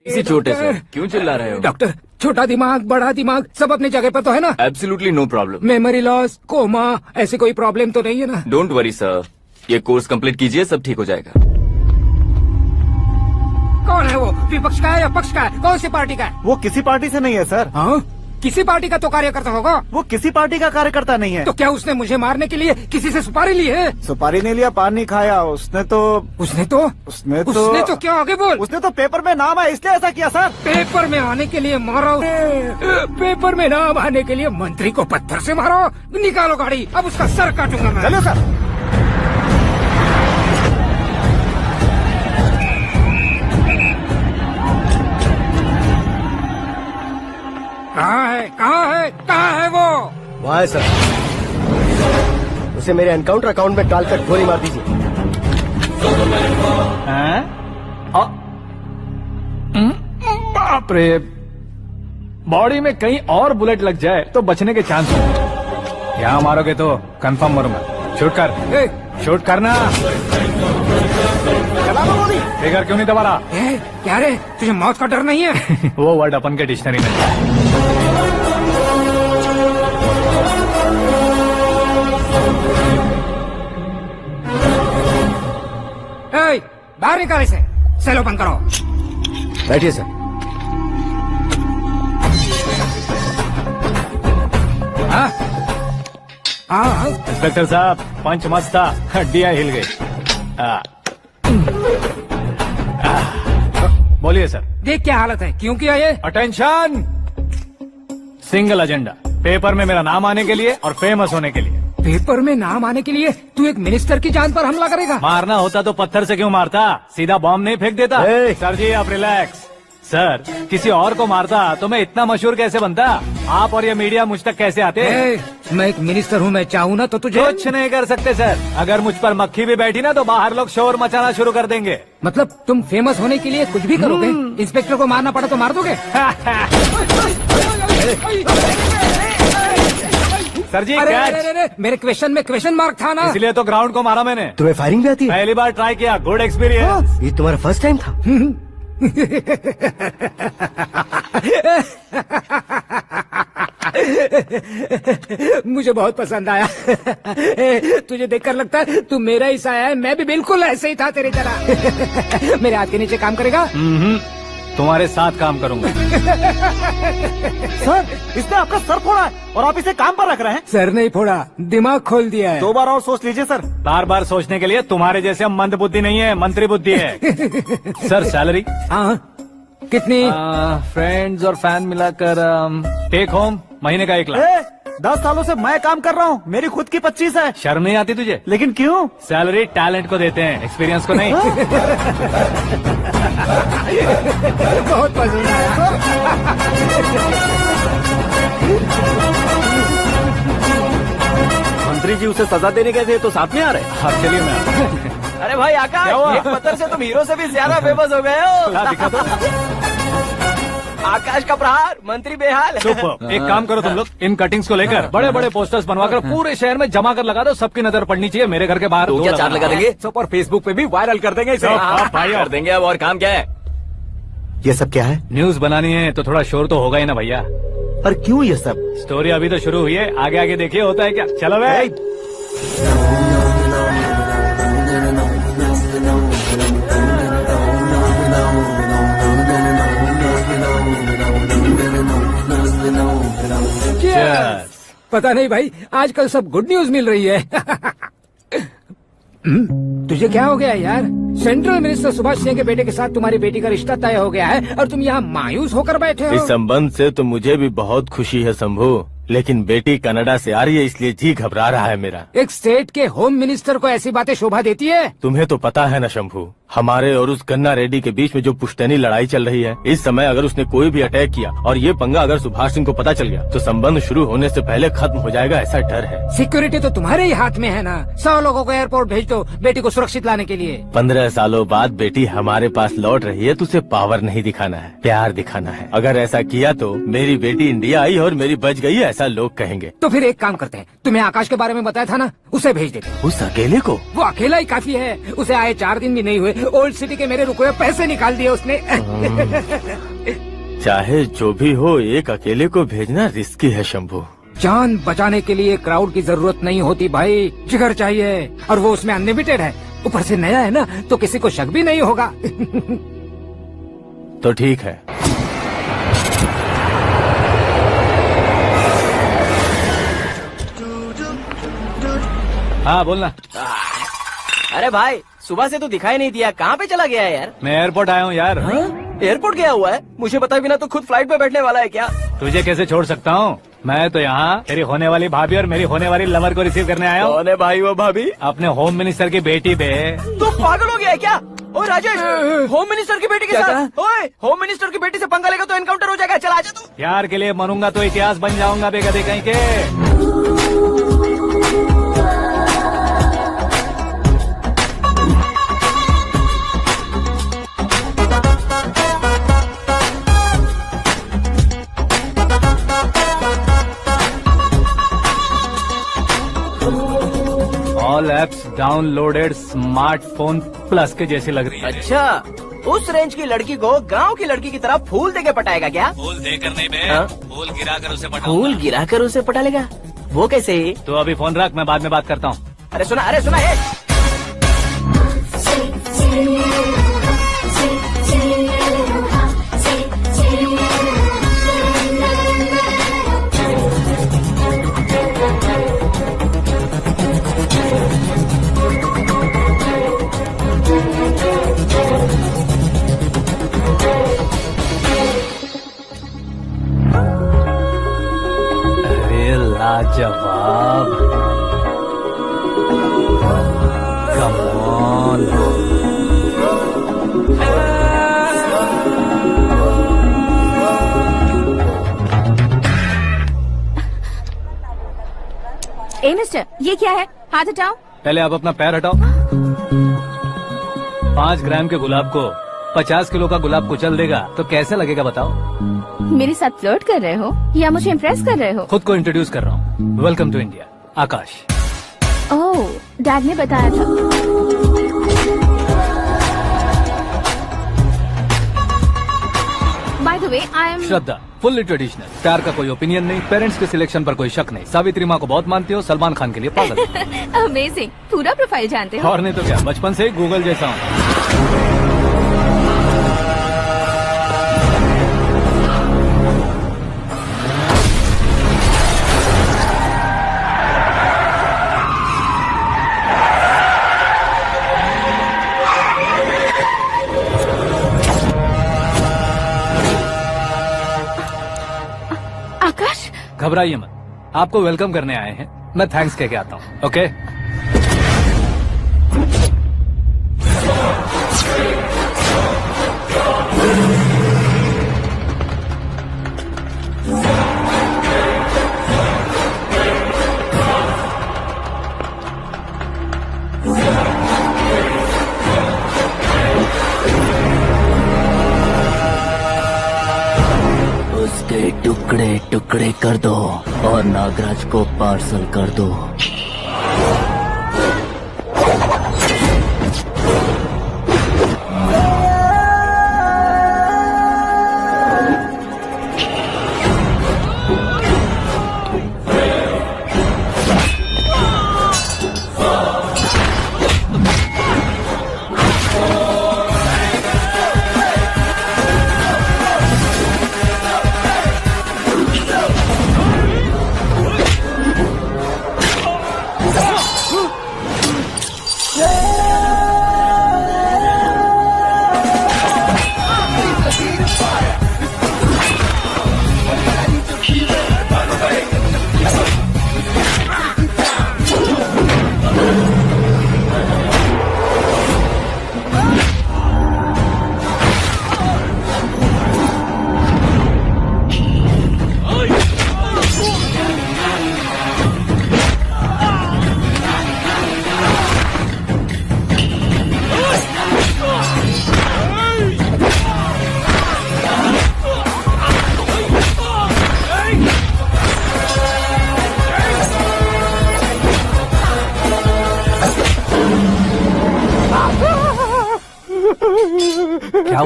इसी चोट है सर, क्यों चिल्ला रहे हो? डॉक्टर, छोटा दिमाग बड़ा दिमाग सब अपनी जगह पर तो है ना? Absolutely no problem. Memory loss, coma, ऐसी कोई प्रॉब्लम तो नहीं है ना? डोंट वरी सर, ये कोर्स कंप्लीट कीजिए, सब ठीक हो जाएगा। कौन है वो? विपक्ष का है या पक्ष का है? कौन सी पार्टी का है? वो किसी पार्टी से नहीं है सर। हाँ? किसी पार्टी का तो कार्यकर्ता होगा। वो किसी पार्टी का कार्यकर्ता नहीं है। तो क्या उसने मुझे मारने के लिए किसी से सुपारी ली है? सुपारी नहीं लिया, पान नहीं खाया। उसने तो क्या आगे बोल? उसने तो पेपर में नाम है इसलिए ऐसा किया सर। पेपर में आने के लिए मारो? पेपर में नाम आने के लिए मंत्री को पत्थर से मारो? निकालो गाड़ी, अब उसका सर काटूंगा मैं। चलो सर। कहाँ है वो? वहाँ है सर। उसे मेरे एनकाउंटर अकाउंट में डालकर गोली मार दीजिए। बाप रे, बॉडी में कहीं और बुलेट लग जाए तो बचने के चांस हो। यहाँ मारोगे तो कंफर्म मरूंगा। शूट कर, शूट करना। फिगर क्यों नहीं दबा रहा? क्या रे, तुझे मौत का डर नहीं है? वो वर्ड अपन के डिक्शनरी में है। बाहर निकाल इसे, सेल ओपन करो। बैठिए सर। इंस्पेक्टर साहब, पंच मस्त था, हड्डियां हिल गई। बोलिए सर। देख क्या हालत है, क्यों किया ये? अटेंशन, सिंगल एजेंडा, पेपर में मेरा नाम आने के लिए और फेमस होने के लिए। पेपर में नाम आने के लिए तू एक मिनिस्टर की जान पर हमला करेगा? मारना होता तो पत्थर से क्यों मारता, सीधा बॉम्ब नहीं फेंक देता। सर जी आप रिलैक्स। सर, किसी और को मारता तो मैं इतना मशहूर कैसे बनता? आप और ये मीडिया मुझ तक कैसे आते? मैं एक मिनिस्टर हूँ, मैं चाहूँ ना तो तुझे कुछ नहीं कर सकते सर। अगर मुझ पर मक्खी भी बैठी ना तो बाहर लोग शोर मचाना शुरू कर देंगे। मतलब तुम फेमस होने के लिए कुछ भी करोगे? इंस्पेक्टर को मारना पड़ा तो मार दोगे? सर जी अरे, मेरे क्वेश्चन में क्वेश्चन मार्क था ना, इसलिए तो ग्राउंड को मारा मैंने। तुम्हें फायरिंग भी आती है? पहली बार ट्राई किया, गुड एक्सपीरियंस। ये तुम्हारा फर्स्ट टाइम था? मुझे बहुत पसंद आया। तुझे देखकर लगता है तू मेरा ही साया है। मैं भी बिल्कुल ऐसे ही था तेरी तरह। मेरे हाथ के नीचे काम करेगा? तुम्हारे साथ काम करूंगा। सर, इसने आपका सर फोड़ा है और आप इसे काम पर रख रहे हैं। सर नहीं फोड़ा, दिमाग खोल दिया है। 2 बार और सोच लीजिए सर। बार बार सोचने के लिए तुम्हारे जैसे मंद बुद्धि नहीं है, मंत्री बुद्धि है। Sir salary? हाँ, कितनी? फ्रेंड्स और फैन मिलाकर टेक होम महीने का 1 लाख। 10 सालों से मैं काम कर रहा हूँ, मेरी खुद की 25 है। शर्म नहीं आती तुझे? लेकिन क्यों? सैलरी टैलेंट को देते हैं, एक्सपीरियंस को नहीं। बहुत पसंद आया। मंत्री जी उसे सजा देने गए थे तो साथ में आ रहे? हाँ चलिए मैं। अरे भाई आकाश, एक पत्थर से तुम हीरो से भी ज्यादा फेमस हो गए हो। दिखा दो। आकाश का प्रहार, मंत्री बेहाल। सुपर। एक काम करो तुम लोग, इन कटिंग्स को लेकर बड़े बड़े पोस्टर्स बनवाकर पूरे शहर में जमा कर लगा दो, सबकी नजर पड़नी चाहिए। मेरे घर के बाहर तो क्या 4 लगा देंगे? सब और फेसबुक पे भी वायरल कर देंगे इसे। भाई कर देंगे। अब और काम क्या है? ये सब क्या है? न्यूज बनानी है तो थोड़ा शोर तो होगा ही ना भैया। पर क्यों ये सब? स्टोरी अभी तो शुरू हुई है, आगे आगे देखिए होता है क्या। चलो भाई। पता नहीं भाई, आजकल सब गुड न्यूज मिल रही है। तुझे क्या हो गया यार? सेंट्रल मिनिस्टर सुभाष सिंह के बेटे के साथ तुम्हारी बेटी का रिश्ता तय हो गया है और तुम यहाँ मायूस होकर बैठे हो। इस संबंध से तो मुझे भी बहुत खुशी है शंभू, लेकिन बेटी कनाडा से आ रही है इसलिए जी घबरा रहा है मेरा। एक स्टेट के होम मिनिस्टर को ऐसी बातें शोभा देती है? तुम्हें तो पता है ना शंभू, हमारे और उस गन्ना रेड्डी के बीच में जो पुश्तैनी लड़ाई चल रही है, इस समय अगर उसने कोई भी अटैक किया और ये पंगा अगर सुभाष सिंह को पता चल गया तो संबंध शुरू होने से पहले खत्म हो जाएगा, ऐसा डर है। सिक्योरिटी तो तुम्हारे ही हाथ में है ना। 100 लोगों को एयरपोर्ट भेज दो बेटी को सुरक्षित लाने के लिए। 15 सालों बाद बेटी हमारे पास लौट रही है तो उसे पावर नहीं दिखाना है, प्यार दिखाना है। अगर ऐसा किया तो मेरी बेटी इंडिया आई और मेरी बच गई, ऐसा लोग कहेंगे। तो फिर एक काम करते हैं, तुम्हें आकाश के बारे में बताया था ना, उसे भेज देते हैं। उस अकेले को? वो अकेला ही काफी है। उसे आए 4 दिन भी नहीं हुए ओल्ड सिटी के मेरे रुके हुए पैसे निकाल दिए उसने। चाहे जो भी हो, एक अकेले को भेजना रिस्की है शंभू। जान बचाने के लिए क्राउड की जरूरत नहीं होती भाई, जिगर चाहिए, और वो उसमें अनलिमिटेड है। ऊपर से नया है ना, तो किसी को शक भी नहीं होगा। तो ठीक है। हाँ बोलना। अरे भाई, सुबह से तो दिखाई नहीं दिया, कहाँ पे चला गया है यार? मैं एयरपोर्ट आया हूँ यार। एयरपोर्ट गया हुआ है? मुझे बताए बिना तो खुद फ्लाइट पे बैठने वाला है क्या? तुझे कैसे छोड़ सकता हूँ? मैं तो यहाँ तेरी होने वाली भाभी और मेरी होने वाली लवर को रिसीव करने आया हूँ। कौन है भाई वो भाभी? अपने होम मिनिस्टर की बेटी पे। तू पागल हो गया है क्या? ओए राजेश, होम मिनिस्टर की बेटी के साथ? ओए, होम मिनिस्टर की बेटी से पंगा लेगा तो एनकाउंटर हो जाएगा। चल आजा तू। प्यार के लिए मरूंगा तो इतिहास बन जाऊंगा बेगदे कहीं के। All apps downloaded smartphone plus के जैसी लग रही है। अच्छा, उस रेंज की लड़की को गांव की लड़की की तरह फूल देके पटाएगा क्या? फूल देकर नहीं बे, हाँ? फूल गिराकर उसे पटाऊंगा। फूल गिराकर उसे पटा लेगा? वो कैसे? तो अभी फोन रख, मैं बाद में बात करता हूँ। अरे सुना हे। अरे लाजवाब, कम ऑन। ए मिस्टर, ये क्या है? हाथ हटाओ। पहले आप अपना पैर हटाओ। 5 ग्राम के गुलाब को 50 किलो का गुलाब कुचल देगा तो कैसे लगेगा बताओ? मेरे साथ फ्लर्ट कर रहे हो या मुझे इम्प्रेस कर रहे हो? खुद को इंट्रोड्यूस कर रहा हूँ। Welcome to India, Aakash. Oh, dad ने बताया था। By the way, I am Shraddha, fully traditional. प्यार का कोई ओपिनियन नहीं, पेरेंट्स के सिलेक्शन पर कोई शक नहीं। सावित्री माँ को बहुत मानती हो, सलमान खान के लिए पागल। अमेजिंग, पूरा प्रोफाइल जानते हो। और नहीं तो क्या, बचपन से ही गूगल जैसा हूँ। आकाश, घबराइए मत, आपको वेलकम करने आए हैं। मैं थैंक्स कह के आता हूँ। ओके? उसके टुकड़े टुकड़े कर दो और नागराज को पार्सल कर दो।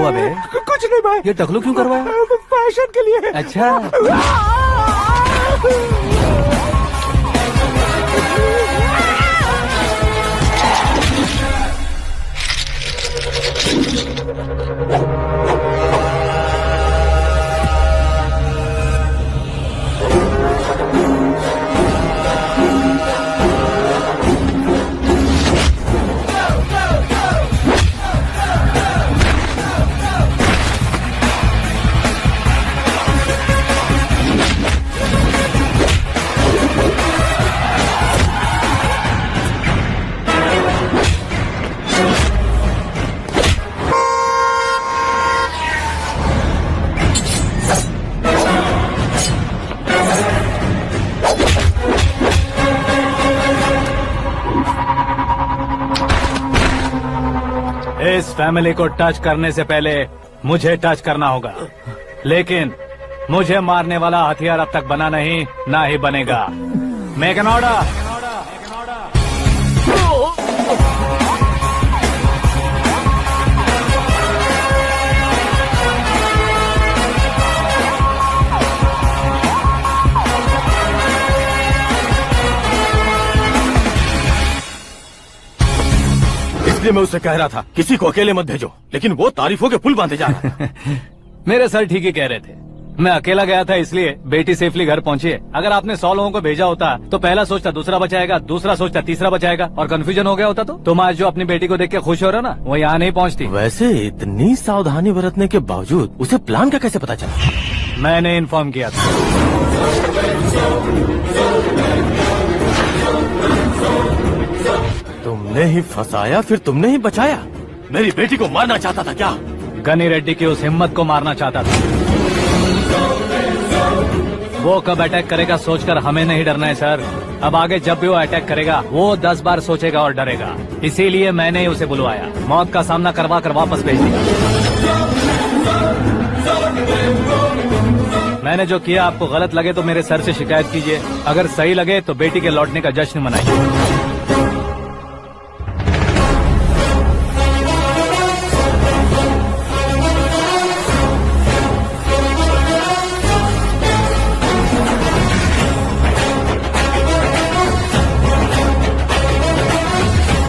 हुआ बे? कुछ नहीं भाई, ये टकलू क्यों करवाया? फैशन के लिए। अच्छा, इस फैमिली को टच करने से पहले मुझे टच करना होगा, लेकिन मुझे मारने वाला हथियार अब तक बना नहीं, ना ही बनेगा। Make an order. इसलिए मैं उससे कह रहा था किसी को अकेले मत भेजो, लेकिन वो तारीफों के पुल बांधे जा रहा था। मेरे सर ठीक ही कह रहे थे। मैं अकेला गया था इसलिए बेटी सेफली घर पहुंची है। अगर आपने 100 लोगों को भेजा होता तो पहला सोचता दूसरा बचाएगा, दूसरा सोचता तीसरा बचाएगा, और कंफ्यूजन हो गया होता तो तुम आज जो अपनी बेटी को देख के खुश हो रहे हो ना, वो यहाँ नहीं पहुँचती। वैसे इतनी सावधानी बरतने के बावजूद उसे प्लान का कैसे पता चला? मैंने इन्फॉर्म किया था। तुमने ही फंसाया, फिर तुमने ही बचाया। मेरी बेटी को मारना चाहता था क्या? गनी रेड्डी की उस हिम्मत को मारना चाहता था। वो कब अटैक करेगा सोचकर हमें नहीं डरना है सर। अब आगे जब भी वो अटैक करेगा वो 10 बार सोचेगा और डरेगा। इसीलिए मैंने ही उसे बुलवाया, मौत का सामना करवा कर वापस भेज दिया। मैंने जो किया आपको गलत लगे तो मेरे सर से शिकायत कीजिए, अगर सही लगे तो बेटी के लौटने का जश्न मनाइए।